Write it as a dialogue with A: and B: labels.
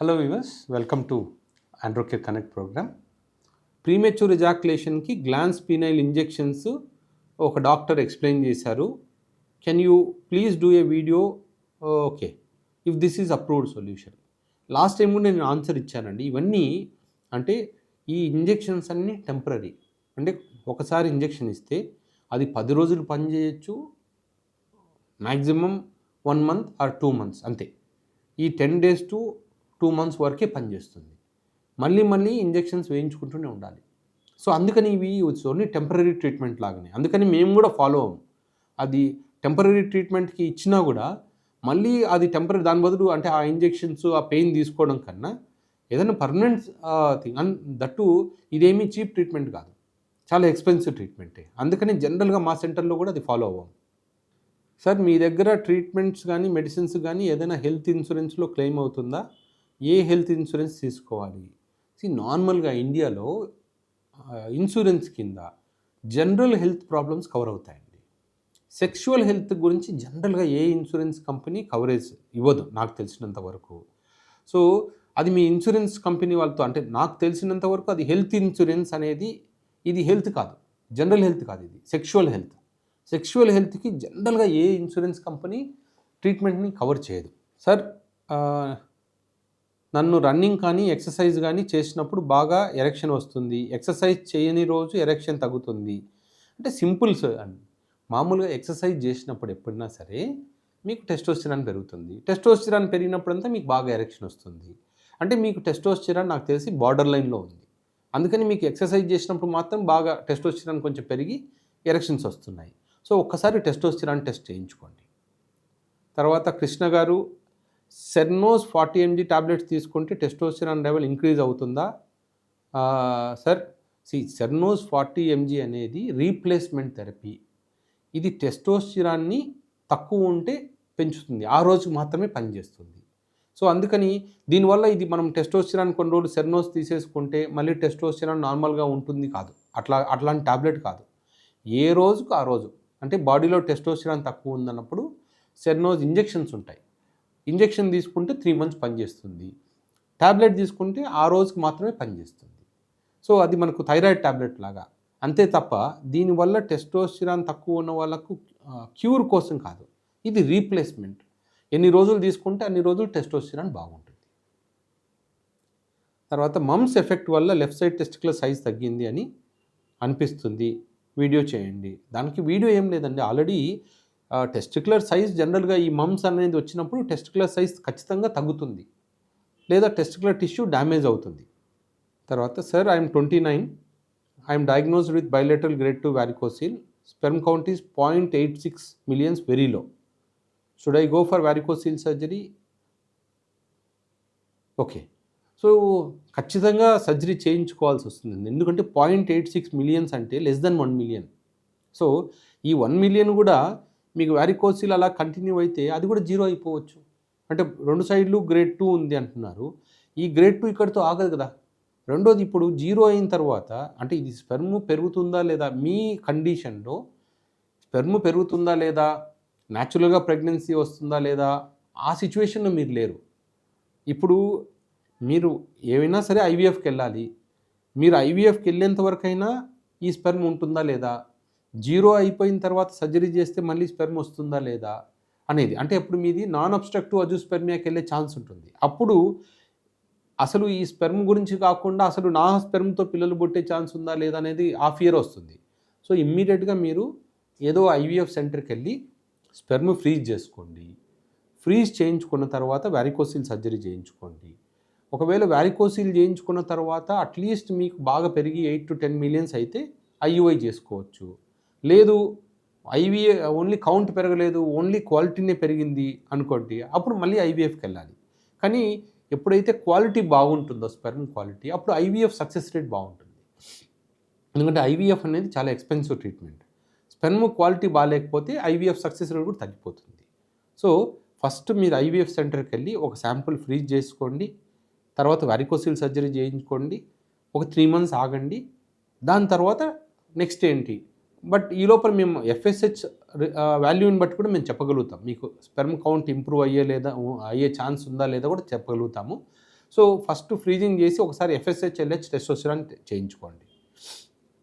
A: Hello viewers, welcome to Androcare connect program. Premature ఎజాక్యులేషన్కి glans penile injections ఒక doctor explain చేశారు. Can you please do a video? Okay, if this is approved solution. Last time కూడా నేను answer ఇచ్చానండి. ఇవన్నీ అంటే ఈ injections అన్నీ టెంపరీ. అంటే ఒకసారి ఇంజెక్షన్ ఇస్తే అది 10 రోజులు పనిచేయచ్చు, మ్యాక్సిమం 1 month ఆర్ 2 months అంతే. ఈ 10 days to 2 months వరకే పనిచేస్తుంది. మళ్ళీ ఇంజెక్షన్స్ వేయించుకుంటూనే ఉండాలి. సో అందుకని ఇవి ఓన్లీ టెంపరీ ట్రీట్మెంట్ లాగానే. అందుకని మేము కూడా ఫాలో అవ్వం. అది టెంపరీ ట్రీట్మెంట్కి ఇచ్చినా కూడా మళ్ళీ అది టెంపరీ, దాని బదులు అంటే ఆ ఇంజెక్షన్స్ ఆ పెయిన్ తీసుకోవడం కన్నా ఏదైనా పర్మనెంట్ థింగ్. అండ్ దట్టు ఇదేమీ చీప్ ట్రీట్మెంట్ కాదు, చాలా ఎక్స్పెన్సివ్ ట్రీట్మెంటే. అందుకని జనరల్గా మా సెంటర్లో కూడా అది ఫాలో అవ్వం. సార్, మీ దగ్గర ట్రీట్మెంట్స్ కానీ మెడిసిన్స్ కానీ ఏదైనా హెల్త్ ఇన్సూరెన్స్లో క్లెయిమ్ అవుతుందా? ఏ హెల్త్ ఇన్సూరెన్స్ తీసుకోవాలి? నార్మల్గా ఇండియాలో ఇన్సూరెన్స్ కింద జనరల్ హెల్త్ ప్రాబ్లమ్స్ కవర్ అవుతాయండి. సెక్షువల్ హెల్త్ గురించి జనరల్గా ఏ ఇన్సూరెన్స్ కంపెనీ కవరేజ్ ఇవ్వదు నాకు తెలిసినంత వరకు. సో అది మీ ఇన్సూరెన్స్ కంపెనీ వాళ్ళతో, అంటే నాకు తెలిసినంత వరకు అది హెల్త్ ఇన్సూరెన్స్ అనేది ఇది హెల్త్ కాదు, జనరల్ హెల్త్ కాదు, ఇది సెక్షువల్ హెల్త్. సెక్షువల్ హెల్త్కి జనరల్గా ఏ ఇన్సూరెన్స్ కంపెనీ ట్రీట్మెంట్ని కవర్ చేయదు. సార్, నన్ను రన్నింగ్ కానీ ఎక్సర్సైజ్ కానీ చేసినప్పుడు బాగా ఎరెక్షన్ వస్తుంది, ఎక్సర్సైజ్ చేయని రోజు ఎరెక్షన్ తగ్గుతుంది. అంటే సింపుల్ సార్ అండి. మామూలుగా ఎక్సర్సైజ్ చేసినప్పుడు ఎప్పుడైనా సరే మీకు టెస్టోస్టెరాన్ పెరుగుతుంది. టెస్టోస్టెరాన్ పెరిగినప్పుడంతా మీకు బాగా ఎరెక్షన్ వస్తుంది. అంటే మీకు టెస్టోస్టెరాన్ నాకు తెలిసి బార్డర్ లైన్లో ఉంది. అందుకని మీకు ఎక్సర్సైజ్ చేసినప్పుడు మాత్రం బాగా టెస్టోస్టెరాన్ కొంచెం పెరిగి ఎరెక్షన్స్ వస్తున్నాయి. సో ఒక్కసారి టెస్టోస్టెరాన్ టెస్ట్ చేయించుకోండి. తర్వాత కృష్ణ గారు, సెర్నోస్ 40 mg టాబ్లెట్స్ తీసుకుంటే టెస్టోస్టెరాన్ లెవెల్ ఇంక్రీజ్ అవుతుందా? సార్, సెర్నోస్ 40 mg అనేది రీప్లేస్మెంట్ థెరపీ. ఇది టెస్టోస్టెరాన్ని తక్కువ ఉంటే పెంచుతుంది, ఆ రోజుకి మాత్రమే పనిచేస్తుంది. సో అందుకని దీనివల్ల ఇది మనం టెస్టోస్టెరాన్ కొన్ని రోజులు సెర్నోస్ తీసేసుకుంటే మళ్ళీ టెస్టోస్టెరాన్ నార్మల్గా ఉంటుంది కాదు, అట్లాంటి టాబ్లెట్ కాదు. ఏ రోజుకు ఆ రోజు, అంటే బాడీలో టెస్టోస్టెరాన్ తక్కువ ఉందన్నప్పుడు సెర్నోస్ ఇంజెక్షన్స్ ఉంటాయి. ఇంజెక్షన్ తీసుకుంటే 3 months పనిచేస్తుంది, ట్యాబ్లెట్ తీసుకుంటే ఆ రోజుకి మాత్రమే పనిచేస్తుంది. సో అది మనకు థైరాయిడ్ ట్యాబ్లెట్ లాగా అంతే తప్ప దీనివల్ల టెస్టోస్టెరాన్ తక్కువ ఉన్న వాళ్ళకు క్యూర్ కోసం కాదు, ఇది రీప్లేస్మెంట్. ఎన్ని రోజులు తీసుకుంటే అన్ని రోజులు టెస్టోస్టెరాన్ బాగుంటుంది. తర్వాత మమ్స్ ఎఫెక్ట్ వల్ల లెఫ్ట్ సైడ్ టెస్టిక్యులర్ సైజ్ తగ్గింది అని అనిపిస్తుంది, వీడియో చేయండి. దానికి వీడియో ఏం లేదండి, ఆల్రెడీ టెస్టిక్యులర్ సైజ్ జనరల్గా ఈ మమ్స్ అనేది వచ్చినప్పుడు టెస్టిక్యులర్ సైజ్ ఖచ్చితంగా తగ్గుతుంది, లేదా టెస్టిక్యులర్ టిష్యూ డ్యామేజ్ అవుతుంది. తర్వాత sir, I'm 29, I'm diagnosed with bilateral grade 2 varicocele, sperm count is 0.86 million, very low. Should I go for varicocele surgery? Okay, so ఖచ్చితంగా సర్జరీ చేయించుకోవాల్సి వస్తుంది, ఎందుకంటే 0.86 million అంటే లెస్ దెన్ 1 million. సో ఈ 1 million కూడా మీకు varicocele అలా కంటిన్యూ అయితే అది కూడా 0 అయిపోవచ్చు. అంటే 2 సైడ్లు గ్రేడ్ 2 ఉంది అంటున్నారు, ఈ గ్రేడ్ 2 ఇక్కడితో ఆగదు కదా. రెండోది, ఇప్పుడు 0 అయిన తర్వాత అంటే ఇది స్పెర్మ్ పెరుగుతుందా లేదా, మీ కండిషన్లో స్పెర్మ్ పెరుగుతుందా లేదా, న్యాచురల్గా ప్రెగ్నెన్సీ వస్తుందా లేదా, ఆ సిచ్యువేషన్లో మీరు లేరు. ఇప్పుడు మీరు ఏమైనా సరే ఐవీఎఫ్కి వెళ్ళాలి, మీరు ఐవీఎఫ్కి వెళ్ళేంత వరకైనా ఈ స్పెర్మ్ ఉంటుందా లేదా, 0 అయిపోయిన తర్వాత సర్జరీ చేస్తే మళ్ళీ స్పెర్మ్ వస్తుందా లేదా అనేది. అంటే ఇప్పుడు మీది నాన్ అబ్స్ట్రక్టివ్ అజూస్పెర్మియాకి వెళ్ళే ఛాన్స్ ఉంటుంది. అప్పుడు అసలు ఈ స్పెర్మ్ గురించి కాకుండా అసలు నా స్పెర్మ్తో పిల్లలు పుట్టే ఛాన్స్ ఉందా లేదా అనేది ఆ ఫియర్ వస్తుంది. సో ఇమ్మీడియట్గా మీరు ఏదో ఐవీఎఫ్ సెంటర్కి వెళ్ళి స్పెర్మ్ ఫ్రీజ్ చేసుకోండి. ఫ్రీజ్ చేయించుకున్న తర్వాత వారికోసిల్ సర్జరీ చేయించుకోండి. ఒకవేళ వారికోసిల్ చేయించుకున్న తర్వాత అట్లీస్ట్ మీకు బాగా పెరిగి 8 to 10 million అయితే ఐయుఐ చేసుకోవచ్చు. లేదు ఓన్లీ కౌంట్ పెరగలేదు, ఓన్లీ క్వాలిటీనే పెరిగింది అనుకోండి, అప్పుడు మళ్ళీ ఐవీఎఫ్కి వెళ్ళాలి. కానీ ఎప్పుడైతే క్వాలిటీ బాగుంటుందో స్పెర్మ్ క్వాలిటీ, అప్పుడు ఐవీఎఫ్ సక్సెస్ రేట్ బాగుంటుంది. ఎందుకంటే ఐవీఎఫ్ అనేది చాలా ఎక్స్పెన్సివ్ ట్రీట్మెంట్. స్పెర్మ్ క్వాలిటీ బాగాలేకపోతే ఐవీఎఫ్ సక్సెస్ రేట్ కూడా తగ్గిపోతుంది. సో ఫస్ట్ మీరు ఐవీఎఫ్ సెంటర్కి వెళ్ళి ఒక శాంపుల్ ఫ్రీజ్ చేసుకోండి, తర్వాత వారికోసిల్ సర్జరీ చేయించుకోండి, ఒక 3 months ఆగండి. దాని తర్వాత నెక్స్ట్ ఏంటి, బట్ ఈ లోపల మేము ఎఫ్ఎస్హెచ్ వాల్యూని బట్టి కూడా మేము చెప్పగలుగుతాం, మీకు స్పెర్మ్ కౌంట్ ఇంప్రూవ్ అయ్యే ఛాన్స్ ఉందా లేదా కూడా చెప్పగలుగుతాము. సో ఫస్ట్ ఫ్రీజింగ్ చేసి ఒకసారి ఎఫ్ఎస్హెచ్ ఎల్హెచ్ టెస్టోస్టెరాన్ చేయించుకోండి.